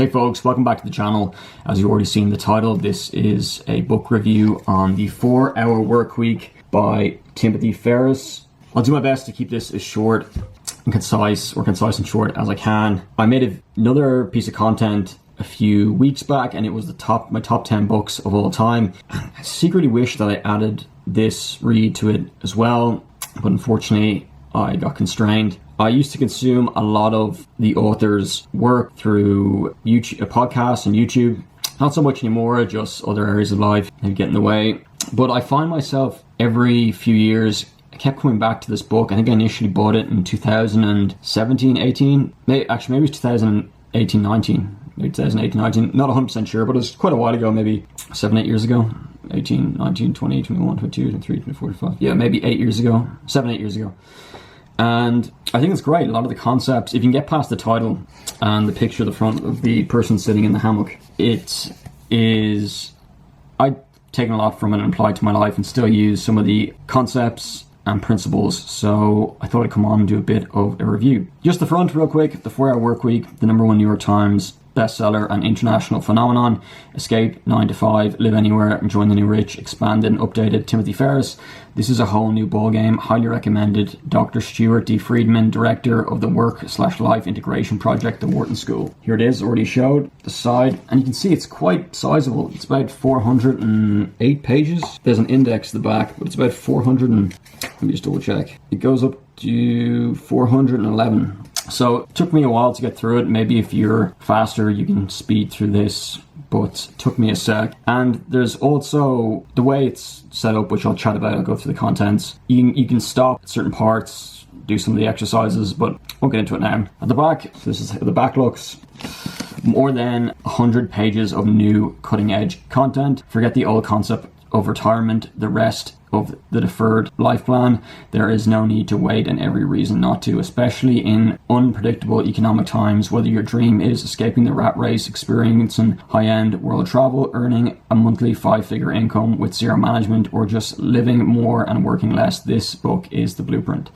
Hey folks, welcome back to the channel. As you've already seen the title, this is a book review on the 4-Hour Workweek by Timothy Ferriss. I'll do my best to keep this as short and concise and short as I can. I made another piece of content a few weeks back and it was my top 10 books of all time. I secretly wish that I added this read to it as well, but unfortunately I got constrained. I used to consume a lot of the author's work through YouTube, podcasts and YouTube. Not so much anymore, just other areas of life maybe get in the way. But I find myself every few years, I kept coming back to this book. I think I initially bought it in 2017, 18. Maybe it was 2018, 19. Maybe 2018, 19. Not 100% sure, but it was quite a while ago, maybe 7, 8 years ago. 18, 19, 20, 21, 22, 23, 24, 25. Yeah, maybe 8 years ago. 7, 8 years ago. And I think it's great. A lot of the concepts, if you can get past the title and the picture at the front of the person sitting in the hammock, it is, I've taken a lot from it and applied to my life and still use some of the concepts and principles. So I thought I'd come on and do a bit of a review. Just the front real quick, the 4-Hour Workweek, the #1 New York Times bestseller and international phenomenon. Escape 9 to 5, live anywhere and join the new rich. Expanded and updated. Timothy Ferriss. This is a whole new ballgame. Highly recommended. Dr. Stuart D. Friedman, director of the Work/Life Integration Project, the Wharton School. Here it is, already showed the side, and you can see it's quite sizable. It's about 408 pages. There's an index at the back, but it's about 400 and, let me just double check. It goes up to 411. So it took me a while to get through it. Maybe if you're faster, you can speed through this, but it took me a sec. And there's also the way it's set up, which I'll chat about. I'll go through the contents. You can stop at certain parts, do some of the exercises, but we'll get into it now. At the back, this is how the back looks. More than 100 pages of new cutting edge content. Forget the old concept of retirement, the rest of the deferred life plan. There is no need to wait and every reason not to, especially in unpredictable economic times. Whether your dream is escaping the rat race, experiencing high-end world travel, earning a monthly 5-figure income with zero management, or just living more and working less, this book is the blueprint.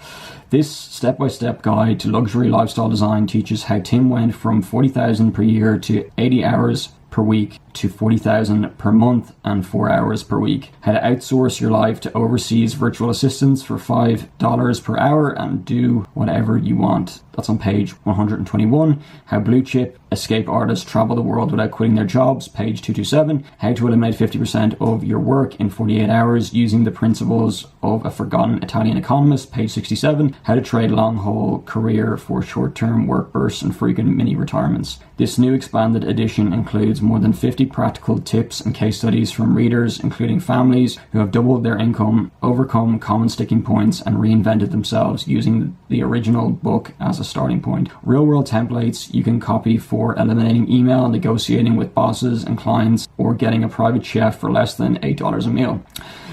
This step-by-step guide to luxury lifestyle design teaches how Tim went from 40,000 per year to 80 hours per week to 40,000 per month and 4 hours per week. How to outsource your life to overseas virtual assistants for $5 per hour and do whatever you want. That's on page 121. How blue chip escape artists travel the world without quitting their jobs, page 227. How to eliminate 50% of your work in 48 hours using the principles of a forgotten Italian economist, page 67. How to trade long haul career for short-term work bursts and frequent mini retirements. This new expanded edition includes more than 50 practical tips and case studies from readers, including families who have doubled their income, overcome common sticking points, and reinvented themselves using the original book as a starting point. Real-world templates you can copy for eliminating email, negotiating with bosses and clients, or getting a private chef for less than $8 a meal.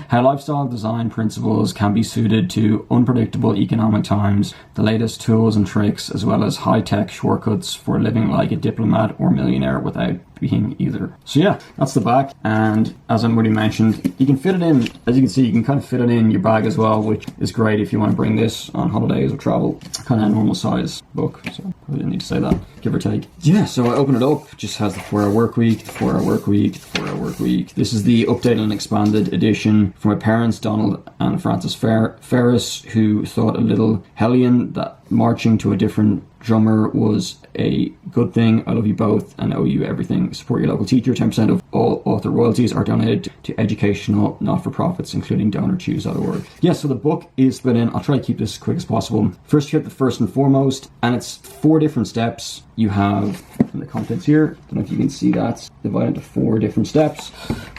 How lifestyle design principles can be suited to unpredictable economic times, the latest tools and tricks, as well as high-tech shortcuts for living like a diplomat or millionaire without being either. So yeah, that's the back, and as I've already mentioned, you can fit it in, as you can see, you can kind of fit it in your bag as well, which is great if you want to bring this on holidays or travel. Kind of a normal size book, so I didn't need to say that, give or take. Yeah, so I open it up, it just has the 4-Hour Workweek, the 4-Hour Workweek, the 4-Hour Workweek. This is the updated and expanded edition from my parents, Donald and Frances Ferriss, who thought a little hellion that marching to a different drummer was a good thing. I love you both and owe you everything. Support your local teacher. 10% of all author royalties are donated to educational not-for-profits, including donorchoose.org. Yeah, so the book is split in. I'll try to keep this as quick as possible. First, you have the first and foremost, and it's 4 different steps. You have, in the contents here, I don't know if you can see that, divided into 4 different steps.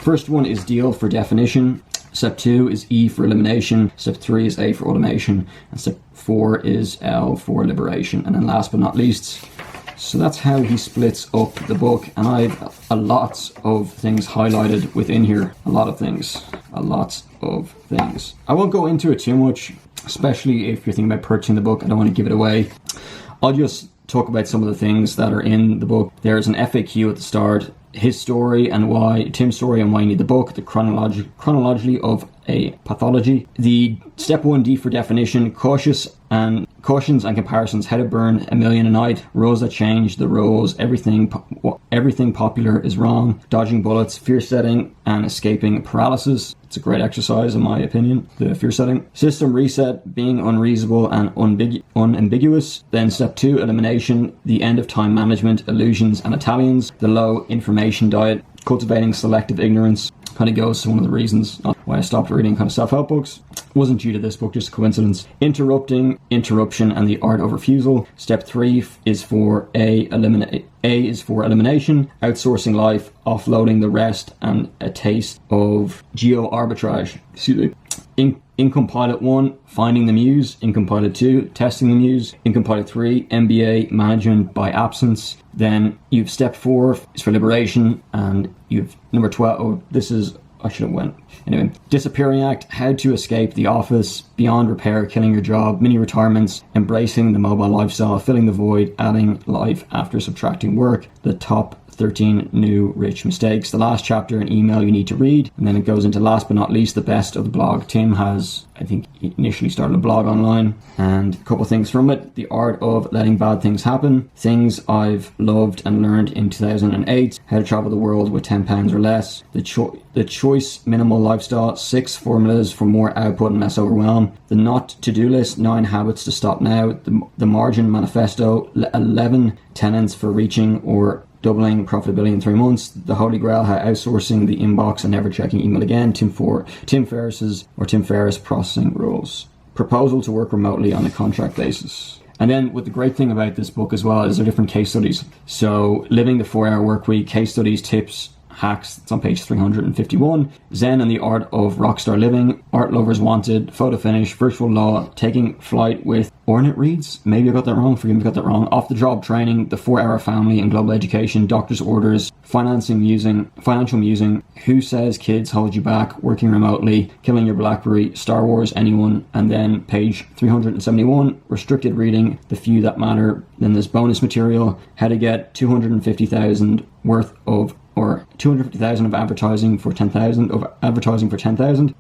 First one is deal for definition. Step 2 is E for elimination. Step 3 is A for automation. And step 4 is L for liberation. And then last but not least, so that's how he splits up the book. And I've a lot of things highlighted within here. A lot of things. I won't go into it too much, especially if you're thinking about purchasing the book. I don't want to give it away. I'll just talk about some of the things that are in the book. There's an FAQ at the start. His story and why, Tim's story and why you need the book, the chronology of a pathology. The step 1 D for definition, cautious and Cautions and comparisons: how to burn a million a night, rules that change the rules, everything popular is wrong, dodging bullets, fear setting and escaping paralysis. It's a great exercise in my opinion, the fear setting. System reset: being unreasonable and unambiguous. Then step 2, elimination: the end of time management, illusions and Italians. The low information diet: cultivating selective ignorance. Kind of goes to one of the reasons why I stopped reading kind of self-help books. It wasn't due to this book, just a coincidence. Interrupting, interruption and the art of refusal. Step 3 is for elimination, outsourcing life, offloading the rest, and a taste of geo-arbitrage. Excuse me. Income Pilot 1, finding the muse. Income Pilot 2, testing the muse. Income Pilot 3, MBA, management by absence. Then you've step 4 is for liberation, and you've number 12. Oh, this is, I should have went. Anyway, Disappearing Act: how to escape the office, beyond repair, killing your job, mini retirements, embracing the mobile lifestyle, filling the void, adding life after subtracting work, the top 13 new rich mistakes. The last chapter, an email you need to read. And then it goes into, last but not least, the best of the blog. Tim has, I think, initially started a blog online, and a couple of things from it: the art of letting bad things happen, things I've loved and learned in 2008, how to travel the world with £10 or less, the choice minimal lifestyle, 6 formulas for more output and less overwhelm, the not to-do list, 9 habits to stop now, the margin manifesto, 11 tenets for reaching or doubling profitability in 3 months, the Holy Grail: how outsourcing the inbox and never checking email again, Tim Ferriss processing rules, proposal to work remotely on a contract basis. And then what the great thing about this book as well is there are different case studies. So living the 4-hour work week, case studies, tips, hacks. It's on page 351. Zen and the art of rockstar living, art lovers wanted, photo finish, virtual law, taking flight with Ornate reads. Maybe I got that wrong. Forgive me if I got that wrong. Off the job training, the 4-hour family and global education, doctor's orders, financial musing, who says kids hold you back, working remotely, killing your BlackBerry, Star Wars, anyone. And then page 371, restricted reading, the few that matter. Then there's bonus material, how to get 250,000 worth of, or 250,000 of advertising for 10,000,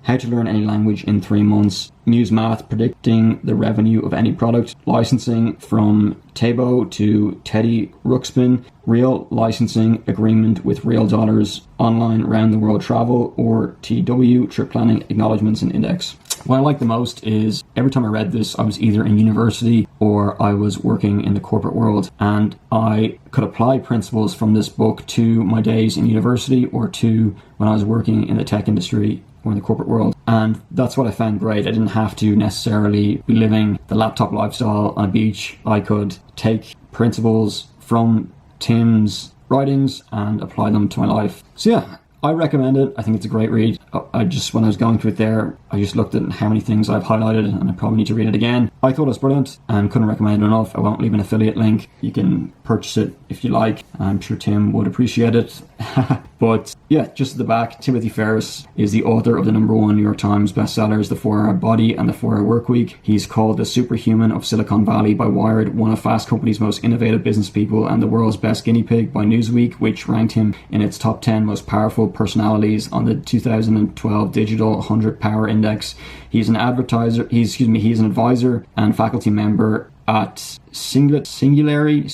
how to learn any language in 3 months, Muse Math, predicting the revenue of any product, licensing from Tabo to Teddy Ruxpin, real licensing agreement with real dollars, online round the world travel, or TW, trip planning, acknowledgements and index. What I like the most is every time I read this, I was either in university or I was working in the corporate world, and I could apply principles from this book to my days in university or to when I was working in the tech industry or in the corporate world. And that's what I found great. I didn't have to necessarily be living the laptop lifestyle on a beach. I could take principles from Tim's writings and apply them to my life. So yeah, I recommend it. I think it's a great read. When I was going through it there, I just looked at how many things I've highlighted, and I probably need to read it again. I thought it was brilliant and couldn't recommend it enough. I won't leave an affiliate link. You can purchase it if you like. I'm sure Tim would appreciate it. But yeah, just at the back, Timothy Ferriss is the author of the #1 New York Times bestsellers, The 4-Hour Body and The 4-Hour Workweek. He's called the superhuman of Silicon Valley by Wired, one of Fast Company's most innovative business people, and the world's best guinea pig by Newsweek, which ranked him in its top 10 most powerful personalities on the 2012 Digital 100 Power Index. He's an advisor and faculty member at Singularity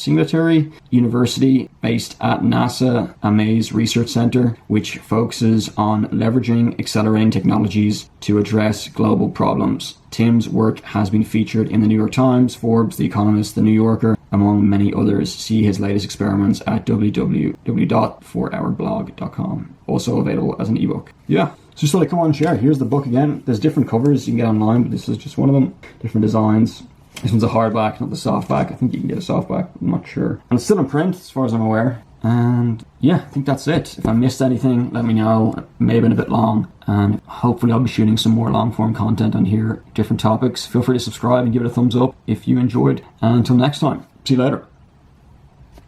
University, based at NASA Amaze Research Center, which focuses on leveraging accelerating technologies to address global problems. Tim's work has been featured in the New York Times, Forbes, The Economist, The New Yorker, among many others. See his latest experiments at www.4hourblog.com. Also available as an ebook. Yeah. So just come on and share. Here's the book again. There's different covers you can get online, but this is just one of them. Different designs. This one's a hardback, not the softback. I think you can get a softback. I'm not sure. And it's still in print, as far as I'm aware. And yeah, I think that's it. If I missed anything, let me know. It may have been a bit long. And hopefully I'll be shooting some more long-form content on here, different topics. Feel free to subscribe and give it a thumbs up if you enjoyed. And until next time, see you later.